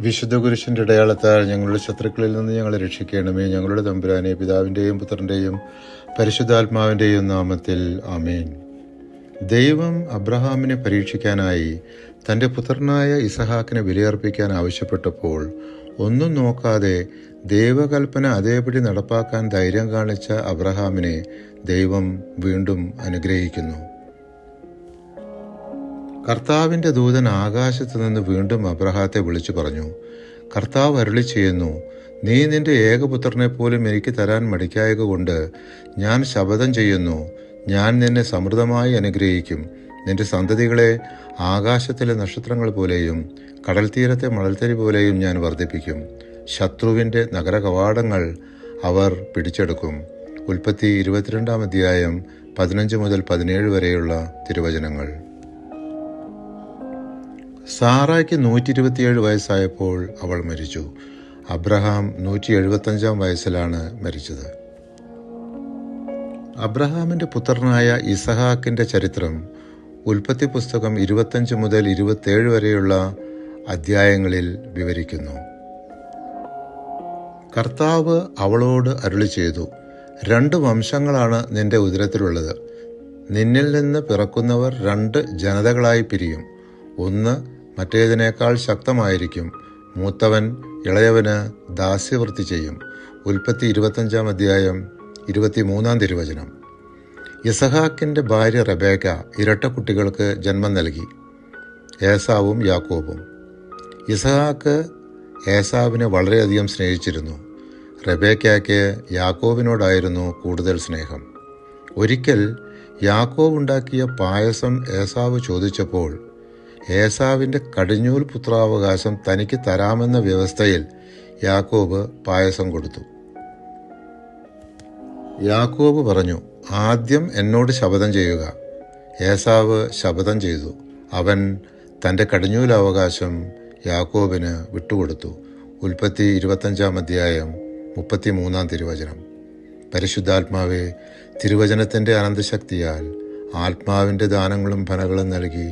വിശുദ്ധ കുരിശിന്റെ അടയാളത്താൽ ഞങ്ങളുടെ ശത്രുക്കളിൽ നിന്ന് ഞങ്ങളെ രക്ഷിക്കണമേ. ഞങ്ങളുടെ തമ്പുരാനെ, പിതാവിൻ്റെയും പുത്രൻ്റെയും പരിശുദ്ധാത്മാവിൻ്റെയും നാമത്തിൽ ആമേൻ. ദൈവം അബ്രഹാമിനെ പരീക്ഷിക്കാനായി തൻ്റെ പുത്രനായ ഇസഹാക്കിനെ ബലിയർപ്പിക്കാൻ ആവശ്യപ്പെട്ടപ്പോൾ ഒന്നും നോക്കാതെ ദൈവകൽപ്പന അതേപടി നടപ്പാക്കാൻ ധൈര്യം കാണിച്ച അബ്രഹാമിനെ ദൈവം വീണ്ടും അനുഗ്രഹിക്കുന്നു. കർത്താവിൻ്റെ ദൂതൻ ആകാശത്ത് നിന്ന് വീണ്ടും അബ്രഹാത്തെ വിളിച്ചു പറഞ്ഞു, കർത്താവ് അരുളി ചെയ്യുന്നു, നീ നിന്റെ ഏകപുത്രനെ പോലും എനിക്ക് തരാൻ മടിക്കായക കൊണ്ട് ഞാൻ ശപഥം ചെയ്യുന്നു, ഞാൻ നിന്നെ സമൃദ്ധമായി അനുഗ്രഹിക്കും. നിന്റെ സന്തതികളെ ആകാശത്തിലെ നക്ഷത്രങ്ങൾ പോലെയും കടൽ തീരത്തെ മണൽത്തരി പോലെയും ഞാൻ വർദ്ധിപ്പിക്കും. ശത്രുവിൻ്റെ നഗരകവാടങ്ങൾ അവർ പിടിച്ചെടുക്കും. ഉൽപ്പത്തി 22-ാം അധ്യായം 15 മുതൽ 17 വരെയുള്ള തിരുവചനങ്ങൾ. സാറായ്ക്ക് 127 വയസ്സായപ്പോൾ അവൾ മരിച്ചു. അബ്രഹാം 175-ാം വയസ്സിലാണ് മരിച്ചത്. അബ്രഹാമിൻ്റെ പുത്രനായ ഇസഹാക്കിൻ്റെ ചരിത്രം ഉൽപ്പത്തി പുസ്തകം 25 മുതൽ 27 വരെയുള്ള അധ്യായങ്ങളിൽ വിവരിക്കുന്നു. കർത്താവ് അവളോട് അരുളി ചെയ്തു, 2 വംശങ്ങളാണ് നിന്റെ ഉദരത്തിലുള്ളത്. നിന്നിൽ നിന്ന് പിറക്കുന്നവർ 2 ജനതകളായി പിരിയും. ഒന്ന് മറ്റേതിനേക്കാൾ ശക്തമായിരിക്കും. മൂത്തവൻ ഇളയവന് ദാസ്യവൃത്തി ചെയ്യും. ഉൽപ്പത്തി 25-ാം അധ്യായം 23-ാം തിരുവചനം. ഇസഹാക്കിൻ്റെ ഭാര്യ റെബേക്ക ഇരട്ടക്കുട്ടികൾക്ക് ജന്മം നൽകി, ഏസാവും യാക്കോബും. ഇസഹാക്ക് ഏസാവിനെ വളരെയധികം സ്നേഹിച്ചിരുന്നു. റെബേക്കയ്ക്ക് യാക്കോബിനോടായിരുന്നു കൂടുതൽ സ്നേഹം. ഒരിക്കൽ യാക്കോബ് ഉണ്ടാക്കിയ പായസം ഏസാവ് ചോദിച്ചപ്പോൾ ഏസാവിൻ്റെ കടിഞ്ഞൂൽ പുത്രാവകാശം തനിക്ക് തരാമെന്ന വ്യവസ്ഥയിൽ യാക്കോബ് പായസം കൊടുത്തു. യാക്കോബ് പറഞ്ഞു, ആദ്യം എന്നോട് ശപഥം ചെയ്യുക. ഏസാവ് ശപഥം ചെയ്തു. അവൻ തൻ്റെ കടിഞ്ഞൂലവകാശം യാക്കോബിന് വിട്ടുകൊടുത്തു. ഉൽപ്പത്തി 25-ാം അധ്യായം 33-ാം തിരുവചനം. പരിശുദ്ധാത്മാവെ, തിരുവചനത്തിൻ്റെ അനന്തശക്തിയാൽ ആത്മാവിൻ്റെ ദാനങ്ങളും ഫലങ്ങളും നൽകി